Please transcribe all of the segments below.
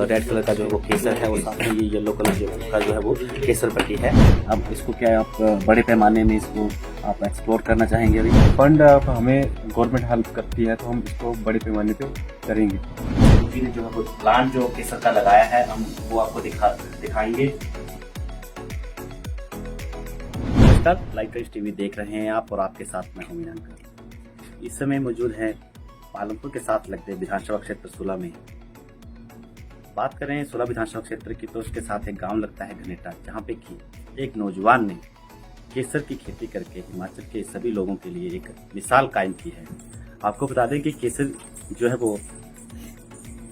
Red colour का जो है वो केसर है और साथ में ये येलो कलर का जो है वो केसर पट्टी है। अब इसको क्या आप बड़े पैमाने में इसको आप एक्सप्लोर करना चाहेंगे? अभी फंड हमें गवर्नमेंट हेल्प करती है तो हम इसको बड़े पैमाने पे करेंगे। जी ने जो है वो प्लांट जो केसर का लगाया है हम वो आपको दिखाएंगे। नमस्कार, लाइव टाइम्स टीवी देख रहे हैं आप और आपके साथ मैं हूं मीनांकर। इस समय मौजूद है पालमपुर के साथ लगते विधानसभा क्षेत्र 16 में। बात करें 16 विधानसभा क्षेत्र की तो उसके साथ एक गांव लगता है घनेटा, जहां पे कि एक नौजवान ने केसर की खेती करके हिमाचल के सभी लोगों के लिए एक मिसाल कायम की है। आपको बता दें कि केसर जो है वो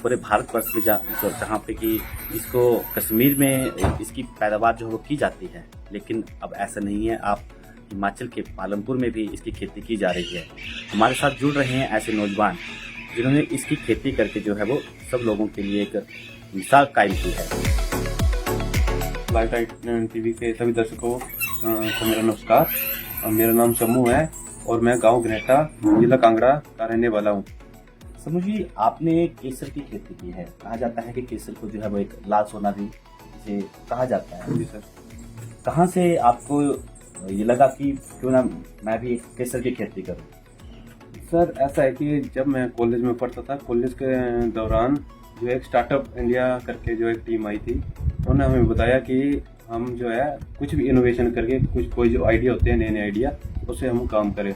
पूरे भारतवर्ष में जहाँ पे कि इसको कश्मीर में इसकी पैदावार जो है वो की जाती है, लेकिन अब ऐसा नहीं है। आप हिमाचल के पालमपुर में भी इसकी खेती की जा रही है। हमारे साथ जुड़ रहे हैं ऐसे नौजवान जिन्होंने इसकी खेती करके जो है वो सब लोगों के लिए एक मिसाल कायम की है। लाइव टाइम्स टीवी के सभी दर्शकों को मेरा नमस्कार। मेरा नाम शम्मू है और मैं गांव घनेटा जिला कांगड़ा का रहने वाला हूं। समझ जी, आपने केसर की खेती की है। कहा जाता है कि केसर को जो है वो एक लाल सोना भी इसे कहा जाता है। जी सर। कहाँ से आपको ये लगा कि क्यों ना मैं भी केसर की खेती करूं? सर ऐसा है कि जब मैं कॉलेज में पढ़ता था, कॉलेज के दौरान जो एक स्टार्टअप इंडिया करके जो एक टीम आई थी, उन्होंने हमें बताया कि हम जो है कुछ भी इनोवेशन करके कोई जो आइडिया होते हैं, नए नए आइडिया, उससे हम काम करें।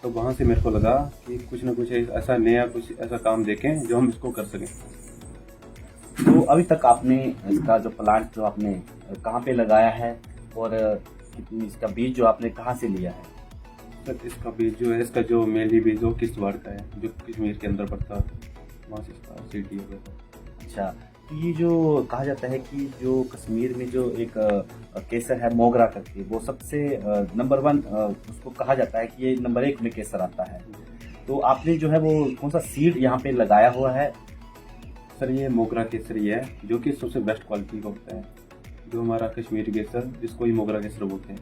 तो वहाँ से मेरे को लगा कि कुछ ना कुछ ऐसा नया, कुछ ऐसा काम देखें जो हम इसको कर सकें। तो अभी तक आपने इसका जो प्लांट जो आपने कहाँ पे लगाया है और इसका बीज जो आपने कहाँ से लिया है? सर इसका बीज जो है, इसका जो मेनली बीज वो किश्तवाड़ का है, जो कश्मीर के अंदर पड़ता है, वहाँ से इसका सीड लिया गया था। अच्छा, तो ये जो कहा जाता है कि जो कश्मीर में जो एक केसर है मोगरा करके, वो सबसे नंबर 1 उसको कहा जाता है कि ये नंबर 1 में केसर आता है। तो आपने जो है वो कौन सा सीड यहाँ पे लगाया हुआ है? सर ये मोगरा केसर ही है, जो कि सबसे बेस्ट क्वालिटी का होता है, जो हमारा कश्मीरी केसर, जिसको ही मोगरा केसर बोलते हैं।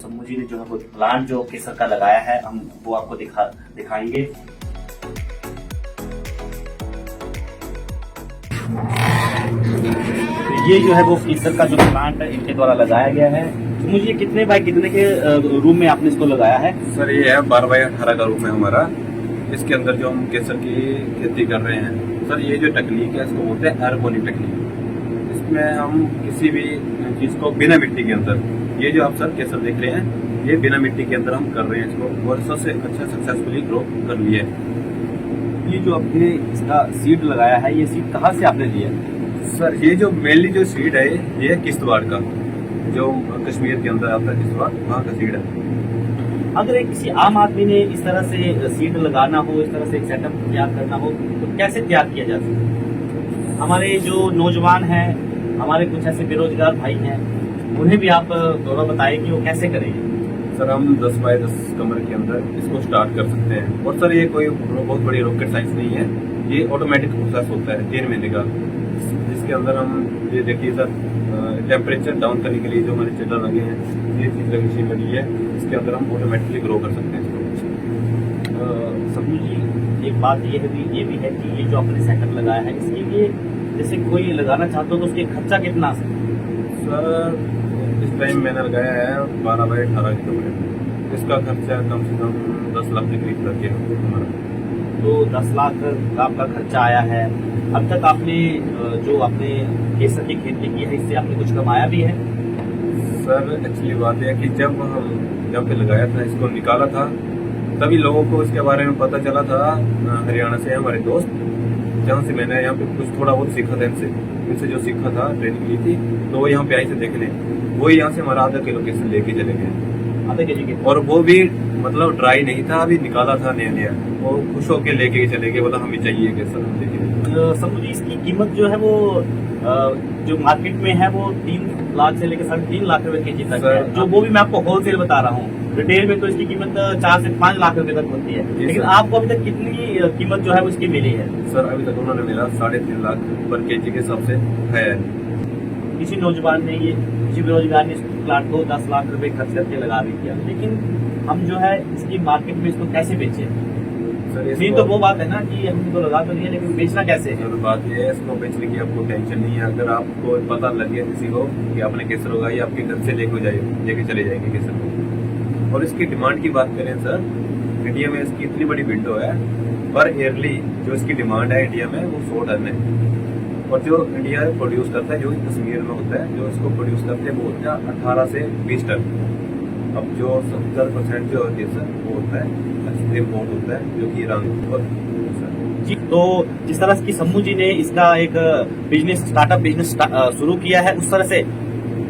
तो मुझे जो है वो प्लांट जो केसर का लगाया है हम वो आपको दिखाएंगे। तो ये जो है वो केसर का जो प्लांट इनके द्वारा लगाया गया है। तो मुझे ये कितने बाय कितने के रूम में आपने इसको लगाया है? सर ये है 12 बाय 18 का रूम है हमारा। इसके अंदर जो हम केसर की खेती कर रहे हैं, सर ये जो टेक्निक है इसको बोलते हैं एयरोपोनिक टेक्निक। इसमें हम किसी भी चीज को बिना मिट्टी के अंदर, ये जो आप सर केसर देख रहे हैं, ये बिना मिट्टी के अंदर हम कर रहे हैं इसको, और सबसे अच्छा सक्सेसफुली ग्रो कर लिया है। ये जो आपने इसका सीड लगाया है, ये सीड कहाँ से आपने लिया? सर ये जो मेनली जो सीड है ये है किश्तवाड़ का, जो कश्मीर के अंदर आता है किश्तवाड़, वहाँ का सीड है। अगर एक किसी आम आदमी ने इस तरह से सीड लगाना हो, इस तरह से एक सेटअप तैयार करना हो, तो कैसे तैयार किया जा सकता है? हमारे जो नौजवान हैं, हमारे कुछ ऐसे बेरोजगार भाई हैं, उन्हें भी आप थोड़ा बताएं कि वो कैसे करेंगे। सर हम 10 बाय 10 कमरे के अंदर इसको स्टार्ट कर सकते हैं। और सर ये कोई बहुत बड़ी रॉकेट साइंस नहीं है, ये ऑटोमेटिक प्रोसेस होता है 3 महीने का, जिसके अंदर हम ये देखिए सर टेम्परेचर डाउन करने के लिए जो हमारे चिल्डर लगे हैं, ये चीज मशीन लगी है, इसके अंदर हम ऑटोमेटिकली ग्रो कर सकते हैं इसको। समझ जी, एक बात ये भी है कि ये जो आपने सेटअप लगाया है, इसके लिए जैसे कोई लगाना चाहता हो तो उसके खर्चा कितना आ सकता है? सर इस टाइम मैंने लगाया है 12 बाय 18 के कमरे, इसका खर्चा कम से कम 10 लाख के करीब लग गया हमारा। तो 10 लाख का आपका खर्चा आया है। अब तक आपने जो आपने केसर की खेती की है, इससे आपने कुछ कमाया भी है? सर एक्चुअली बात यह है कि जब हम जब पे लगाया था, इसको निकाला था, तभी लोगों को इसके बारे में पता चला था। हरियाणा से हमारे दोस्त, जहाँ से मैंने यहाँ पे कुछ थोड़ा बहुत सीखा था इनसे जो सीखा था, ट्रेनिंग ली थी, तो वो यहाँ पे आई थे देखने। वो यहाँ से हमारा आधा किलो केसर लेके चले गए, आधे के जी, और वो भी मतलब ड्राई नहीं था, अभी निकाला था नया। वो खुश होके लेके चले गए, बोला हमें चाहिए केसर, हम लेके। समझिए इसकी कीमत जो है वो जो मार्केट में है वो 3 लाख से लेकर 3.5 लाख रुपए केजी तक है, जो वो भी मैं आपको होलसेल बता रहा हूँ। रिटेल में तो इसकी कीमत 4 से 5 लाख रुपए तक होती है, लेकिन आपको अभी तक कितनी कीमत जो है वो इसकी मिली है? सर अभी तक उन्होंने मेरा 3.5 लाख पर केजी के हिसाब से है। किसी नौजवान ने किसी बेरोजगार ने इस प्लांट को 10 लाख रुपए खर्च करके लगा भी दिया, लेकिन हम जो है इसकी मार्केट में इसको कैसे बेचे? मेन तो वो बात है ना कि हम तो लगा तो नहीं है, लेकिन बेचना कैसे है? तो बात ये है, इसको बेचने की आपको टेंशन नहीं है। अगर आपको पता लग गया किसी को कि आपने केसर उगाई, आपके घर से लेके चले जाएंगे केसर को। और इसकी डिमांड की बात करें सर, इंडिया में इसकी इतनी बड़ी विंडो है, पर ईयरली जो इसकी डिमांड है इंडिया में वो 100 टन है। और जो इंडिया प्रोड्यूस करता है, जो कश्मीर में होता है, जो इसको प्रोड्यूस करते हैं वो होता है 18 से 20 टन। अब जो 70% जो केसर वो होता है इम्पोर्ट होता है, जो कि ईरान जी। तो जिस तरह की सम्मू जी ने इसका एक बिजनेस स्टार्टअप बिजनेस शुरू किया है, उस तरह से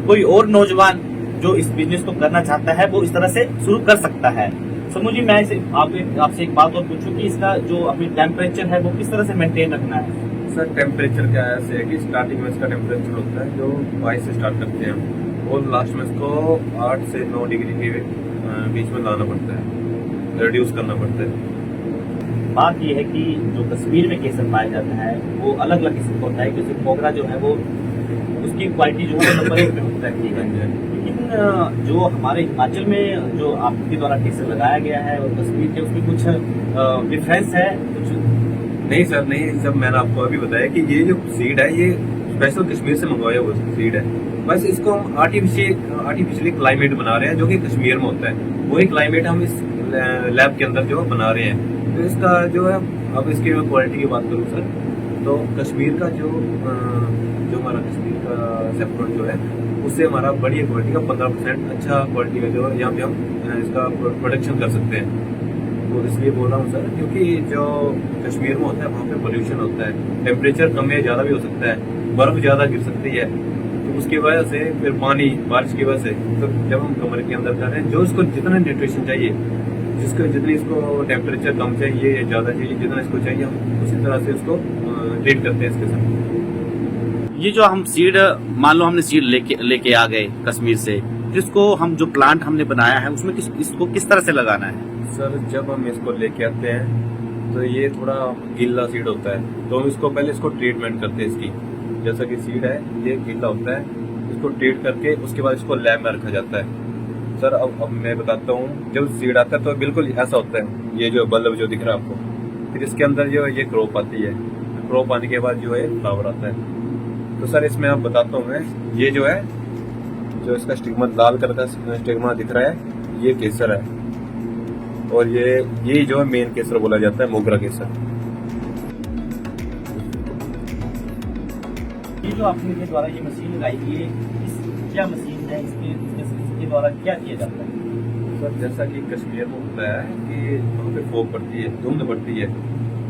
कोई और नौजवान जो इस बिजनेस को करना चाहता है वो इस तरह से शुरू कर सकता है। सम्मू जी, मैं आपसे एक बात और पूछूं कि इसका जो अपनी टेम्परेचर है वो किस तरह से मेंटेन रखना है? सर टेम्परेचर क्या है, ऐसे है कि स्टार्टिंग में इसका टेम्परेचर होता है जो 22 से स्टार्ट करते हैं हम, और लास्ट में इसको 8 से 9 डिग्री के बीच में लाना पड़ता है, रिड्यूस करना पड़ता है। बात यह है कि जो कश्मीर में केसर पाया जाता है वो अलग अलग किस्म का होता है, जैसे पोगरा जो है वो उसकी क्वालिटी जो है नंबर 1 पे रहती है। लेकिन जो हमारे हिमाचल में जो आपके द्वारा केसर लगाया गया है और कश्मीर के, उसमें कुछ डिफरेंस है कुछ? नहीं सर, नहीं। जब मैंने आपको अभी बताया कि ये जो सीड है ये स्पेशल कश्मीर से मंगवाया हुआ सीड है, बस इसको हम आर्टिफिशियली क्लाइमेट बना रहे हैं जो कि कश्मीर में होता है, वही क्लाइमेट हम इस लैब के अंदर जो बना रहे हैं। तो इसका जो है, अब इसकी मैं क्वालिटी की बात करूँ सर, तो कश्मीर का जो हमारा कश्मीर का सेफ्रॉन जो है उससे हमारा बढ़िया क्वालिटी का 15% अच्छा क्वालिटी का जो है यहाँ पे हम इसका प्रोडक्शन कर सकते हैं। तो इसलिए बोल रहा हूँ सर, क्योंकि जो कश्मीर में होता है वहाँ पे पोल्यूशन होता है, टेम्परेचर कम या ज़्यादा भी हो सकता है, बर्फ ज़्यादा गिर सकती है, तो उसकी वजह से फिर पानी बारिश की वजह से, तो जब हम कमरे के अंदर कर रहे हैं, जो इसको जितना न्यूट्रिशन चाहिए, जितनी इसको टेम्परेचर कम चाहिए या ज़्यादा चाहिए, जितना इसको चाहिए हम उसी तरह से इसको ट्रीट करते हैं इसके साथ। ये जो हम सीड, मान लो हमने सीड लेके आ गए कश्मीर से, जिसको हम जो प्लांट हमने बनाया है उसमें इसको किस तरह से लगाना है? सर जब हम इसको लेके आते हैं तो ये थोड़ा गीला सीड होता है, तो हम इसको पहले ट्रीटमेंट करते हैं इसकी। जैसा कि सीड है ये गीला होता है, इसको ट्रीट करके उसके बाद इसको लैब में रखा जाता है। सर अब मैं बताता हूँ, जब सीड आता है तो बिल्कुल ऐसा होता है, ये जो बल्ब जो दिख रहा है आपको, फिर इसके अंदर जो ये क्रॉप आती है, क्रॉप आने के बाद जो है फ्लावर आता है। तो सर इसमें आप बताता हूँ मैं, ये जो है, जो इसका स्टिग्मा लाल कलर का स्टिग्मा दिख रहा है, ये केसर है, और ये जो है मेन केसर बोला जाता है, मोगरा केसर। ये जो आपने द्वारा ये मशीन लगाई है, क्या मशीन है, इसके द्वारा क्या किया जाता है? सर जैसा कि कश्मीर में होता है कि वहाँ पे फॉग पड़ती है, धुंध पड़ती है,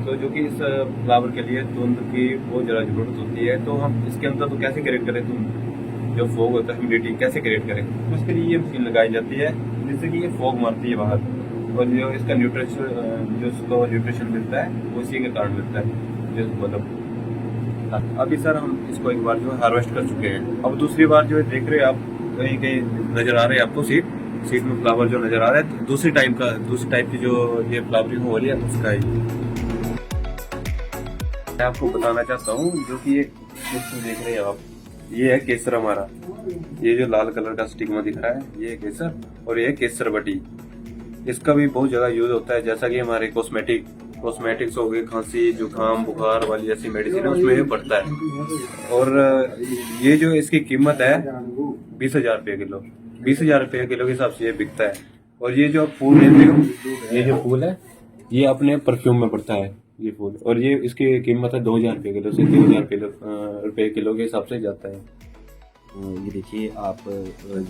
तो जो कि इस फ्लावर के लिए धुंध की बहुत ज़्यादा जरूरत होती है, तो हम इसके अंदर तो कैसे क्रिएट करें धुंध, जो फॉग होता है ह्यूमिडिटी कैसे क्रिएट करें, तो उसके लिए ये मशीन लगाई जाती है, जिससे कि ये फॉग मारती है बाहर, और जो इसका न्यूट्रिशन मिलता है वो इसी के कारण मिलता है। जो मतलब अभी सर हम इसको एक बार जो है हार्वेस्ट कर चुके हैं, अब दूसरी बार जो है देख रहे हैं आप, कहीं कहीं नजर आ रहे हैं आपको सीड में फ्लावर जो नजर आ रहा है, तो दूसरी टाइप की जो ये फ्लावरिंग हो रही है उसका ही मैं आपको बताना चाहता हूँ। जो कि ये देख रहे हैं आप, ये है केसर हमारा, ये जो लाल कलर का स्टिग्मा दिख रहा है ये है केसर, और ये है केसर बटी। इसका भी बहुत जगह यूज होता है, जैसा कि हमारे कॉस्मेटिक्स हो गए, खांसी जुकाम बुखार वाली जैसी मेडिसिन है उसमें ये पड़ता है। और ये जो इसकी कीमत है 20,000 रुपये किलो, 20,000 रुपये किलो के हिसाब से ये बिकता है। और ये जो फूल है, ये जो फूल है ये अपने परफ्यूम में पड़ता है ये फूल, और ये इसकी कीमत है 2,000 रुपये किलो से 3,000 रुपये किलो के हिसाब से जाता है। ये देखिए आप,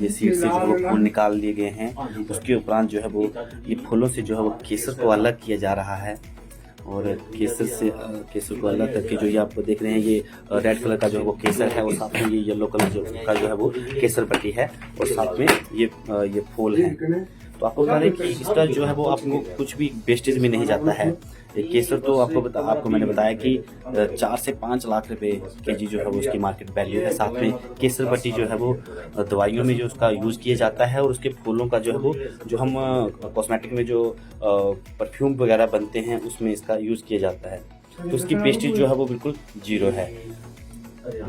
ये सीड से जो है वो फूल निकाल लिए गए हैं, उसके उपरांत जो है वो ये फूलों से जो है वो केसर को अलग किया जा रहा है, और केसर को अलग करके जो ये आप देख रहे हैं, ये रेड कलर का जो है वो केसर है, और साथ में ये येलो कलर का जो है वो केसर पट्टी है, और साथ में ये फूल है। तो आपको बता दें कि इसका जो है वो आपको कुछ भी वेस्टेज में नहीं जाता है। केसर तो आपको मैंने बताया कि 4 से 5 लाख रुपए केजी जो है वो उसकी मार्केट वैल्यू है। साथ में केसर पट्टी जो है वो दवाइयों में जो उसका यूज किया जाता है, और उसके फूलों का जो है वो जो हम कॉस्मेटिक में जो परफ्यूम वगैरह बनते हैं उसमें इसका यूज किया जाता है। तो उसकी वेस्टेज जो है वो बिल्कुल 0 है।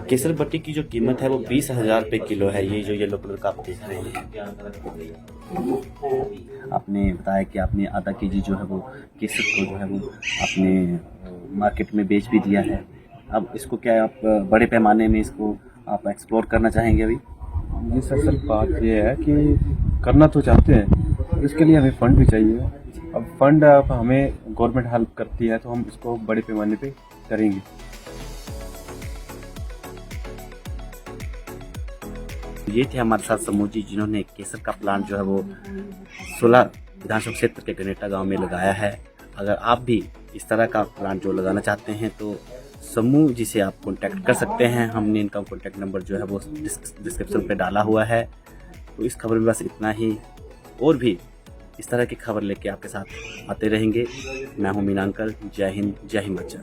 केसर बट्टी की जो कीमत है वो 20,000 रुपये किलो है। ये जो येलो कलर का आप देख रहे हैं, आपने बताया कि आपने आधा केजी जो है वो केसर को जो है वो आपने मार्केट में बेच भी दिया है। अब इसको क्या आप बड़े पैमाने में इसको आप एक्सप्लोर करना चाहेंगे अभी? जी सर, बात ये है कि करना तो चाहते हैं, इसके लिए हमें फंड भी चाहिए। अब फंड अब हमें गवर्नमेंट हेल्प करती है तो हम इसको बड़े पैमाने पे करेंगे। ये थे हमारे साथ समूह जी, जिन्होंने केसर का प्लांट जो है वो 16 विधानसभा क्षेत्र के गनेटा गांव में लगाया है। अगर आप भी इस तरह का प्लांट जो लगाना चाहते हैं तो समूह जी से आप कांटेक्ट कर सकते हैं। हमने इनका कांटेक्ट नंबर जो है वो डिस्क्रिप्शन पे डाला हुआ है। तो इस खबर में बस इतना ही, और भी इस तरह की खबर लेके आपके साथ आते रहेंगे। मैं हूं मीनांकर। जय हिंद, जय हिमाचल।